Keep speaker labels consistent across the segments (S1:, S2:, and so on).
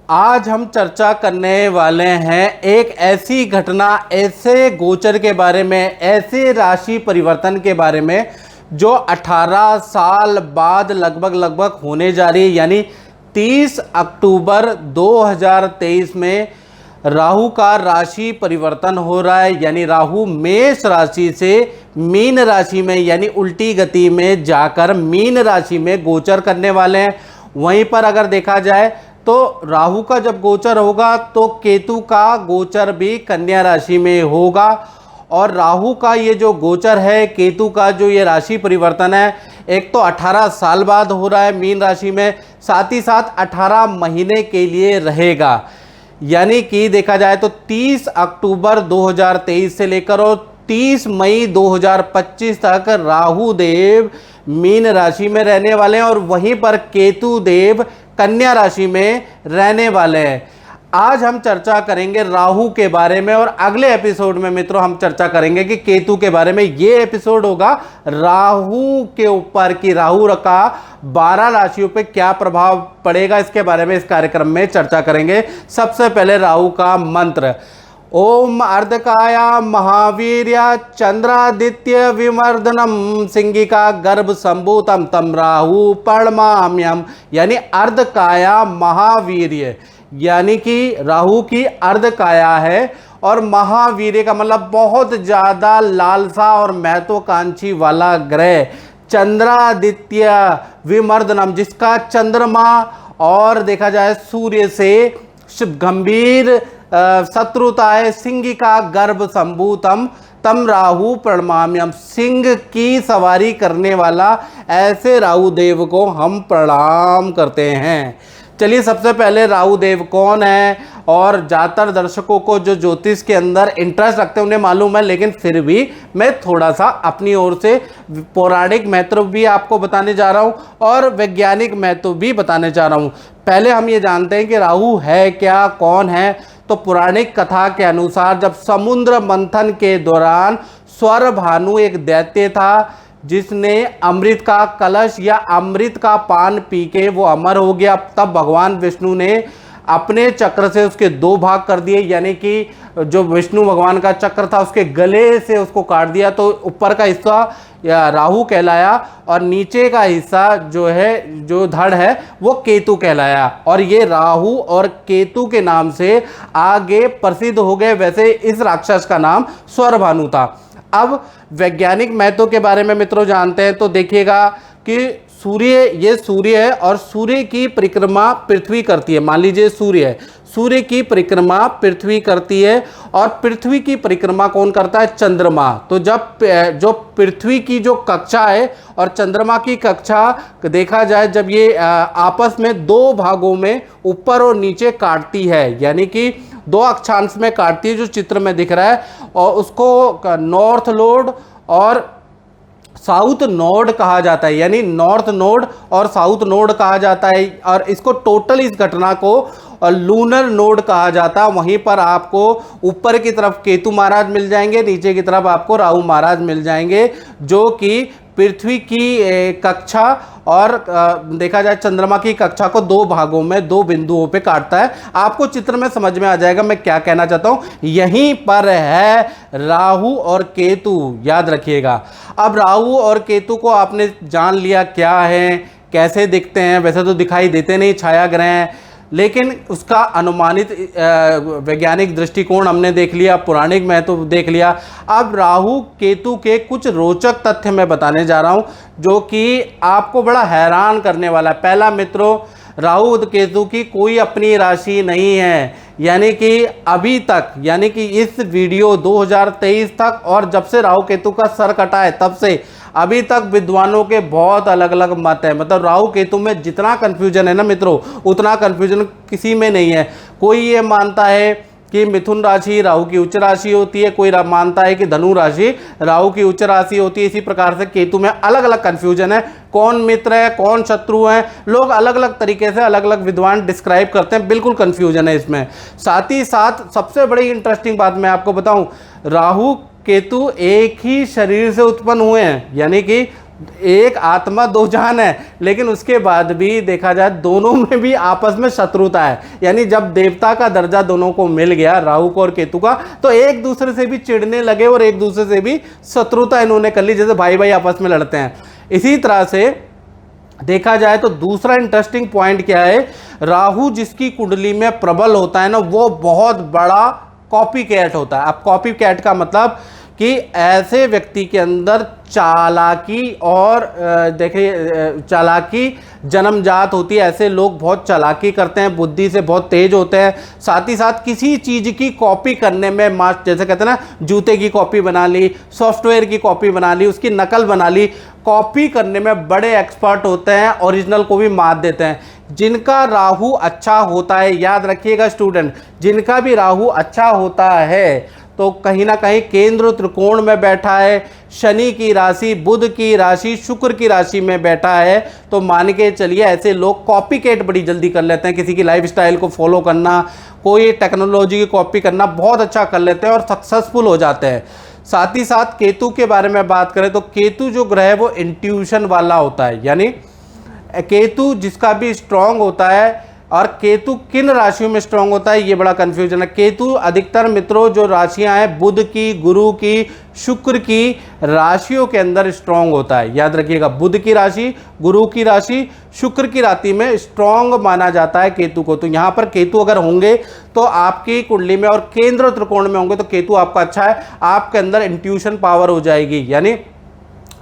S1: आज हम चर्चा करने वाले हैं एक ऐसी घटना, ऐसे गोचर के बारे में, ऐसे राशि परिवर्तन के बारे में जो 18 साल बाद लगभग होने जा रही है। यानी 30 अक्टूबर 2023 में राहु का राशि परिवर्तन हो रहा है। यानी राहु मेष राशि से मीन राशि में यानी उल्टी गति में जाकर मीन राशि में गोचर करने वाले हैं। वहीं पर अगर देखा जाए तो राहु का जब गोचर होगा तो केतु का गोचर भी कन्या राशि में होगा। और राहु का ये जो गोचर है, केतु का जो ये राशि परिवर्तन है, एक तो 18 साल बाद हो रहा है मीन राशि में, साथ ही साथ 18 महीने के लिए रहेगा। यानी कि देखा जाए तो 30 अक्टूबर 2023 से लेकर और 30 मई 2025 तक राहु देव मीन राशि में रहने वाले हैं और वहीं पर केतु देव कन्या राशि में रहने वाले हैं। आज हम चर्चा करेंगे राहु के बारे में और अगले एपिसोड में मित्रों हम चर्चा करेंगे कि केतु के बारे में। ये एपिसोड होगा राहु के ऊपर कि राहु का 12 राशियों पे क्या प्रभाव पड़ेगा, इसके बारे में इस कार्यक्रम में चर्चा करेंगे। सबसे पहले राहु का मंत्र, ओम अर्धकाया महावीर्या चंद्रादित्य विमर्दनम सिंगिका गर्भ संभूतम तम राहु पर्णमाम्यम। यानी अर्धकाया महावीर्य, यानी कि राहु की अर्धकाया है और महावीर्य का मतलब बहुत ज़्यादा लालसा और महत्वाकांक्षी वाला ग्रह। चंद्रादित्य विमर्दनम, जिसका चंद्रमा और देखा जाए सूर्य से गंभीर शत्रुता है। सिंगिका गर्भ संभूतम तम राहु प्रणमाम्यम, सिंह की सवारी करने वाला ऐसे राहु देव को हम प्रणाम करते हैं। चलिए सबसे पहले राहु देव कौन है, और ज़्यादातर दर्शकों को जो ज्योतिष के अंदर इंटरेस्ट रखते हैं उन्हें मालूम है, लेकिन फिर भी मैं थोड़ा सा अपनी ओर से पौराणिक महत्व भी आपको बताने जा रहा हूँ और वैज्ञानिक महत्व भी बताने जा रहा हूँ। पहले हम ये जानते हैं कि राहु है क्या, कौन है। तो पौराणिक कथा के अनुसार जब समुद्र मंथन के दौरान स्वर भानु एक दैत्य था जिसने अमृत का कलश या अमृत का पान पी के वो अमर हो गया, तब भगवान विष्णु ने अपने चक्र से उसके 2 भाग कर दिए। यानी कि जो विष्णु भगवान का चक्र था उसके गले से उसको काट दिया, तो ऊपर का हिस्सा या राहु कहलाया और नीचे का हिस्सा जो है, जो धड़ है, वो केतु कहलाया। और ये राहु और केतु के नाम से आगे प्रसिद्ध हो गए। वैसे इस राक्षस का नाम स्वरभानु था। अब वैज्ञानिक महत्व के बारे में मित्रों जानते हैं तो देखिएगा कि ये सूर्य है और सूर्य की परिक्रमा पृथ्वी करती है। मान लीजिए सूर्य है, सूर्य की परिक्रमा पृथ्वी करती है और पृथ्वी की परिक्रमा कौन करता है? चंद्रमा। तो जब जो पृथ्वी की जो कक्षा है और चंद्रमा की कक्षा देखा जाए, जब ये आपस में 2 भागों में ऊपर और नीचे काटती है, यानी कि 2 अक्षांश में काटती है, जो चित्र में दिख रहा है, और उसको नॉर्थ नोड और साउथ नोड कहा जाता है। यानी नॉर्थ नोड और साउथ नोड कहा जाता है और इसको टोटल इस घटना को लूनर नोड कहा जाता है। वहीं पर आपको ऊपर की तरफ केतु महाराज मिल जाएंगे, नीचे की तरफ आपको राहु महाराज मिल जाएंगे, जो कि पृथ्वी की कक्षा और देखा जाए चंद्रमा की कक्षा को 2 भागों में 2 बिंदुओं पे काटता है। आपको चित्र में समझ में आ जाएगा मैं क्या कहना चाहता हूँ। यहीं पर है राहु और केतु, याद रखिएगा। अब राहु और केतु को आपने जान लिया क्या है, कैसे दिखते हैं। वैसे तो दिखाई देते नहीं, छाया ग्रह हैं, लेकिन उसका अनुमानित वैज्ञानिक दृष्टिकोण हमने देख लिया, पौराणिक महत्व देख लिया। अब राहु केतु के कुछ रोचक तथ्य मैं बताने जा रहा हूं जो कि आपको बड़ा हैरान करने वाला है। पहला मित्रों, राहु केतु की कोई अपनी राशि नहीं है। यानी कि अभी तक, यानी कि इस वीडियो 2023 तक और जब से राहु केतु का सर कटा है तब से अभी तक विद्वानों के बहुत अलग अलग मत है। मतलब राहु केतु में जितना कन्फ्यूजन है ना मित्रों, उतना कन्फ्यूजन किसी में नहीं है। कोई ये मानता है कि मिथुन राशि राहु की उच्च राशि होती है, कोई मानता है कि धनु राशि राहु की उच्च राशि होती है। इसी प्रकार से केतु में अलग अलग कन्फ्यूजन है, कौन मित्र है कौन शत्रु है, लोग अलग अलग तरीके से अलग अलग विद्वान डिस्क्राइब करते हैं, बिल्कुल कन्फ्यूजन है इसमें। साथ ही साथ सबसे बड़ी इंटरेस्टिंग बात मैं आपको बताऊं, राहु केतु एक ही शरीर से उत्पन्न हुए हैं। यानी कि एक आत्मा दो जान है, लेकिन उसके बाद भी देखा जाए दोनों में भी आपस में शत्रुता है। यानी जब देवता का दर्जा दोनों को मिल गया, राहु को और केतु का, तो एक दूसरे से भी चिढ़ने लगे और एक दूसरे से भी शत्रुता इन्होंने कर ली, जैसे भाई भाई आपस में लड़ते हैं। इसी तरह से देखा जाए तो दूसरा इंटरेस्टिंग पॉइंट क्या है, राहु जिसकी कुंडली में प्रबल होता है ना, वो बहुत बड़ा कॉपी कैट होता है। अब कॉपी कैट का मतलब कि ऐसे व्यक्ति के अंदर चालाकी और देखिए चालाकी जन्मजात होती है। ऐसे लोग बहुत चालाकी करते हैं, बुद्धि से बहुत तेज होते हैं, साथ ही साथ किसी चीज़ की कॉपी करने में जैसे कहते हैं ना, जूते की कॉपी बना ली, सॉफ्टवेयर की कॉपी बना ली, उसकी नकल बना ली, कॉपी करने में बड़े एक्सपर्ट होते हैं, ओरिजिनल को भी मात देते हैं। जिनका राहु अच्छा होता है, याद रखिएगा स्टूडेंट, जिनका भी राहु अच्छा होता है तो कहीं ना कहीं केंद्र त्रिकोण में बैठा है, शनि की राशि, बुध की राशि, शुक्र की राशि में बैठा है, तो मान के चलिए ऐसे लोग कॉपी कैट बड़ी जल्दी कर लेते हैं। किसी की लाइफस्टाइल को फॉलो करना, कोई टेक्नोलॉजी की कॉपी करना बहुत अच्छा कर लेते हैं और सक्सेसफुल हो जाते हैं। साथ ही साथ केतु के बारे में बात करें तो केतु जो ग्रह है वो इंट्यूशन वाला होता है। यानी केतु जिसका भी स्ट्रांग होता है, और केतु किन राशियों में स्ट्रांग होता है ये बड़ा कंफ्यूजन है। केतु अधिकतर मित्रों जो राशियां हैं बुध की, गुरु की, शुक्र की राशियों के अंदर स्ट्रांग होता है। याद रखिएगा, बुध की राशि, गुरु की राशि, शुक्र की राशि में स्ट्रांग माना जाता है केतु को। तो यहाँ पर केतु अगर होंगे तो आपकी कुंडली में और केंद्र त्रिकोण में होंगे तो केतु आपका अच्छा है, आपके अंदर इंट्यूशन पावर हो जाएगी। यानी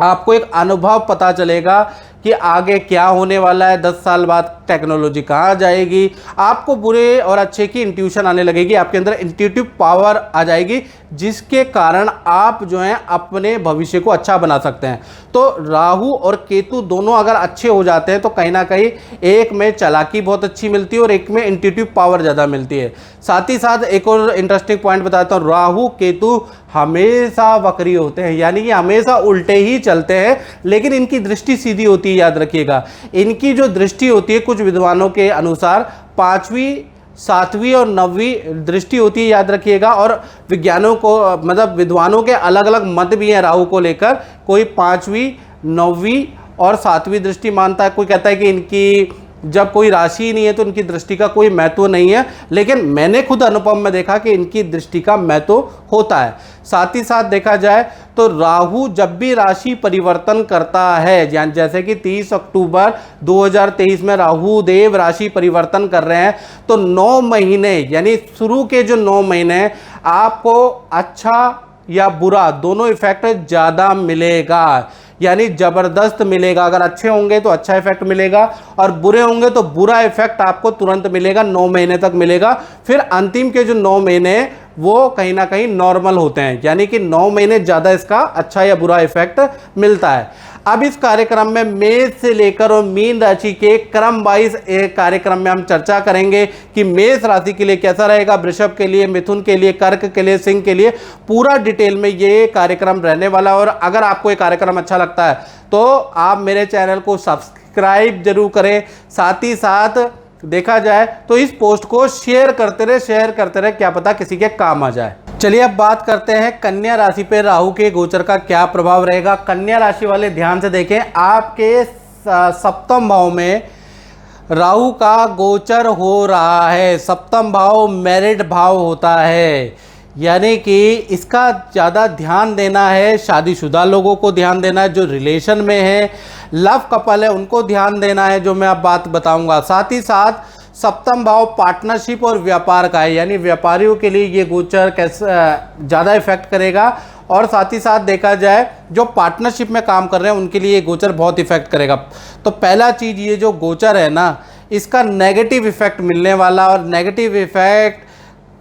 S1: आपको एक अनुभव पता चलेगा कि आगे क्या होने वाला है, 10 साल बाद टेक्नोलॉजी कहाँ जाएगी, आपको बुरे और अच्छे की इंट्यूशन आने लगेगी, आपके अंदर इंट्यूटिव पावर आ जाएगी, जिसके कारण आप जो हैं अपने भविष्य को अच्छा बना सकते हैं। तो राहु और केतु दोनों अगर अच्छे हो जाते हैं तो कहीं ना कहीं एक में चालाकी बहुत अच्छी मिलती है और एक में इंट्यूटिव पावर ज़्यादा मिलती है। साथ ही साथ एक और इंटरेस्टिंग पॉइंट बताता हूँ, राहु केतु हमेशा वक्री होते हैं, यानी कि हमेशा उल्टे ही चलते हैं, लेकिन इनकी दृष्टि सीधी होती है। याद रखिएगा, इनकी जो दृष्टि होती है कुछ विद्वानों के अनुसार 5वीं, 7वीं और 9वीं दृष्टि होती है। याद रखिएगा, और विज्ञानों को मतलब विद्वानों के अलग अलग मत भी हैं राहु को लेकर। कोई 5वीं, 9वीं और 7वीं दृष्टि मानता है, कोई कहता है कि इनकी जब कोई राशि ही नहीं है तो इनकी दृष्टि का कोई महत्व नहीं है, लेकिन मैंने खुद अनुभव में देखा कि इनकी दृष्टि का महत्व होता है। साथ ही साथ देखा जाए तो राहु जब भी राशि परिवर्तन करता है, जैसे कि 30 अक्टूबर 2023 में राहु देव राशि परिवर्तन कर रहे हैं, तो 9 महीने यानी शुरू के जो 9 महीने आपको अच्छा या बुरा दोनों इफेक्ट ज़्यादा मिलेगा, यानी ज़बरदस्त मिलेगा। अगर अच्छे होंगे तो अच्छा इफेक्ट मिलेगा और बुरे होंगे तो बुरा इफेक्ट आपको तुरंत मिलेगा, 9 महीने तक मिलेगा। फिर अंतिम के जो 9 महीने वो कहीं ना कहीं नॉर्मल होते हैं, यानी कि 9 महीने ज़्यादा इसका अच्छा या बुरा इफेक्ट मिलता है। अब इस कार्यक्रम में मेष से लेकर और मीन राशि के क्रम वाइज एक कार्यक्रम में हम चर्चा करेंगे कि मेष राशि के लिए कैसा रहेगा, वृषभ के लिए, मिथुन के लिए, कर्क के लिए, सिंह के लिए, पूरा डिटेल में ये कार्यक्रम रहने वाला है। और अगर आपको ये कार्यक्रम अच्छा लगता है तो आप मेरे चैनल को सब्सक्राइब जरूर करें, साथ ही साथ देखा जाए तो इस पोस्ट को शेयर करते रहे, क्या पता किसी के काम आ जाए। चलिए अब बात करते हैं कन्या राशि पे राहु के गोचर का क्या प्रभाव रहेगा। कन्या राशि वाले ध्यान से देखें, आपके सप्तम भाव में राहु का गोचर हो रहा है। सप्तम भाव मैरिड भाव होता है, यानी कि इसका ज़्यादा ध्यान देना है, शादीशुदा लोगों को ध्यान देना है, जो रिलेशन में है, लव कपल है, उनको ध्यान देना है, जो मैं अब बात बताऊंगा। साथ ही साथ सप्तम भाव पार्टनरशिप और व्यापार का है, यानी व्यापारियों के लिए ये गोचर कैसे ज़्यादा इफेक्ट करेगा। और साथ ही साथ देखा जाए जो पार्टनरशिप में काम कर रहे हैं उनके लिए ये गोचर बहुत इफेक्ट करेगा। तो पहला चीज़, ये जो गोचर है ना, इसका नेगेटिव इफेक्ट मिलने वाला, और नेगेटिव इफेक्ट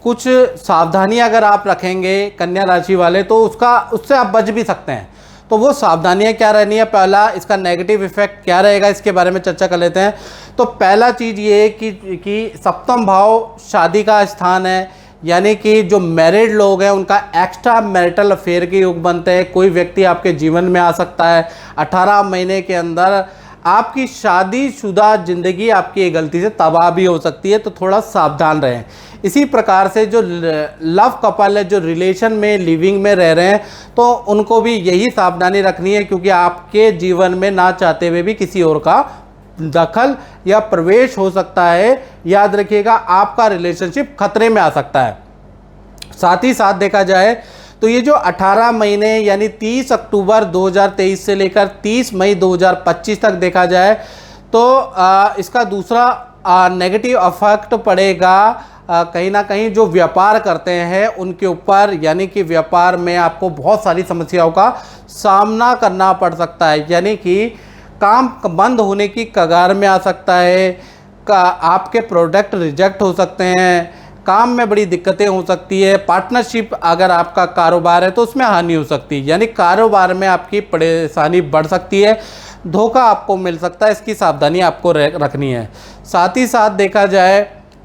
S1: कुछ सावधानियां अगर आप रखेंगे कन्या राशि वाले तो उससे आप बच भी सकते हैं। तो वो सावधानियां क्या रहनी है, पहला इसका नेगेटिव इफेक्ट क्या रहेगा, इसके बारे में चर्चा कर लेते हैं। तो पहला चीज़ ये कि सप्तम भाव शादी का स्थान है, यानी कि जो मैरिड लोग हैं उनका एक्स्ट्रा मैरिटल अफेयर के योग बनते हैं। कोई व्यक्ति आपके जीवन में आ सकता है 18 महीने के अंदर। आपकी शादीशुदा ज़िंदगी आपकी एक गलती से तबाह भी हो सकती है, तो थोड़ा सावधान रहें। इसी प्रकार से जो लव कपल है, जो रिलेशन में लिविंग में रह रहे हैं, तो उनको भी यही सावधानी रखनी है, क्योंकि आपके जीवन में ना चाहते हुए भी किसी और का दखल या प्रवेश हो सकता है। याद रखिएगा, आपका रिलेशनशिप खतरे में आ सकता है। साथ ही साथ देखा जाए तो ये जो 18 महीने यानी 30 अक्टूबर 2023 से लेकर 30 मई 2025 तक देखा जाए तो इसका दूसरा नेगेटिव इफेक्ट पड़ेगा कहीं ना कहीं जो व्यापार करते हैं उनके ऊपर, यानी कि व्यापार में आपको बहुत सारी समस्याओं का सामना करना पड़ सकता है, यानी कि काम बंद होने की कगार में आ सकता है, आपके प्रोडक्ट रिजेक्ट हो सकते हैं, काम में बड़ी दिक्कतें हो सकती है, पार्टनरशिप अगर आपका कारोबार है तो उसमें हानि हो सकती है, यानी कारोबार में आपकी परेशानी बढ़ सकती है, धोखा आपको मिल सकता है, इसकी सावधानी आपको रखनी है। साथ ही साथ देखा जाए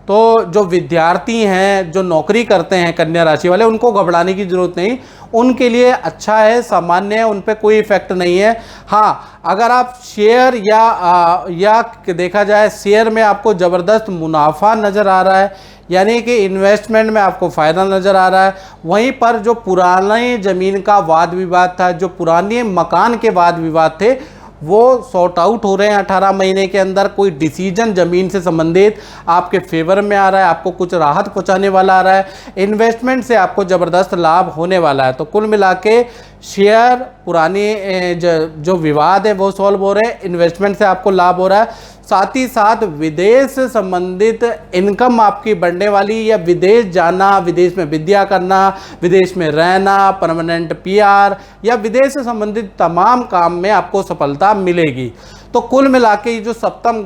S1: तो जो विद्यार्थी हैं, जो नौकरी करते हैं कन्या राशि वाले, उनको घबराने की ज़रूरत नहीं, उनके लिए अच्छा है, सामान्य है, उन पे कोई इफेक्ट नहीं है। हाँ, अगर आप शेयर या देखा जाए शेयर में आपको ज़बरदस्त मुनाफा नज़र आ रहा है, यानी कि इन्वेस्टमेंट में आपको फ़ायदा नज़र आ रहा है, वहीं पर जो पुराने ज़मीन का वाद विवाद था, जो पुराने मकान के वाद विवाद थे, वो सॉर्ट आउट हो रहे हैं 18 महीने के अंदर। कोई डिसीजन ज़मीन से संबंधित आपके फेवर में आ रहा है, आपको कुछ राहत पहुंचाने वाला आ रहा है, इन्वेस्टमेंट से आपको ज़बरदस्त लाभ होने वाला है। तो कुल मिला के शेयर पुरानी जो विवाद है वो सॉल्व हो रहे हैं, इन्वेस्टमेंट से आपको लाभ हो रहा है, साथ ही साथ विदेश से संबंधित इनकम आपकी बढ़ने वाली, या विदेश जाना, विदेश में विद्या करना, विदेश में रहना, परमानेंट पीआर या विदेश से संबंधित तमाम काम में आपको सफलता मिलेगी। तो कुल मिला के ये जो सप्तम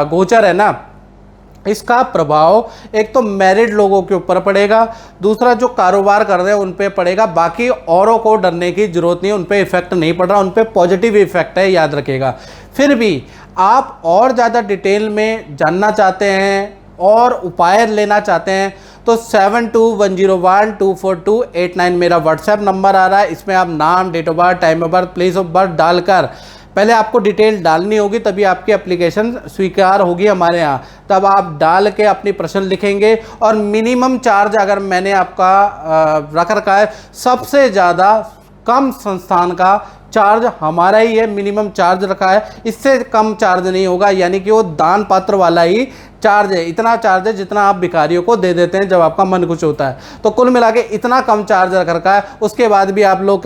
S1: गोचर है ना, इसका प्रभाव एक तो मैरिड लोगों के ऊपर पड़ेगा, दूसरा जो कारोबार कर रहे हैं उन पे पड़ेगा, बाकी औरों को डरने की जरूरत नहीं है, उन पे इफेक्ट नहीं पड़ रहा, उन पे पॉजिटिव इफेक्ट है, याद रखिएगा। फिर भी आप और ज़्यादा डिटेल में जानना चाहते हैं और उपाय लेना चाहते हैं तो 7210124289 मेरा व्हाट्सएप नंबर आ रहा है। इसमें आप नाम, date of birth, time of birth, place of birth डालकर पहले आपको डिटेल डालनी होगी, तभी आपकी एप्लीकेशन स्वीकार होगी हमारे यहाँ। तब आप डाल के अपनी प्रश्न लिखेंगे और मिनिमम चार्ज अगर मैंने आपका रख रखा है, सबसे ज़्यादा कम संस्थान का चार्ज हमारा ही है, मिनिमम चार्ज रखा है, इससे कम चार्ज नहीं होगा, यानी कि वो दान पात्र वाला ही चार्ज है। इतना चार्ज है जितना आप भिखारियों को दे देते हैं जब आपका मन खुश होता है। तो कुल मिला के इतना कम चार्ज रख रखा है। उसके बाद भी आप लोग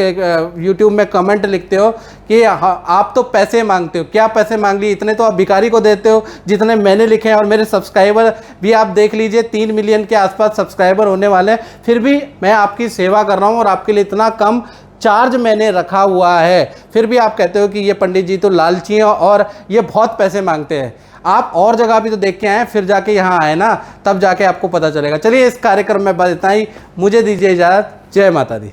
S1: यूट्यूब में कमेंट लिखते हो कि आप तो पैसे मांगते हो, क्या पैसे मांग लिए, इतने तो आप भिखारी को देते हो जितने मैंने लिखे हैं। और मेरे सब्सक्राइबर भी आप देख लीजिए, 3 मिलियन के आसपास सब्सक्राइबर होने वाले हैं, फिर भी मैं आपकी सेवा कर रहा हूँ और आपके लिए इतना कम चार्ज मैंने रखा हुआ है। फिर भी आप कहते हो कि ये पंडित जी तो लालची हैं और ये बहुत पैसे मांगते हैं। आप और जगह भी तो देख के आए, फिर जाके यहाँ आए ना, तब जाके आपको पता चलेगा। चलिए, इस कार्यक्रम में बस इतना ही, मुझे दीजिए इजाज़त। जय माता दी।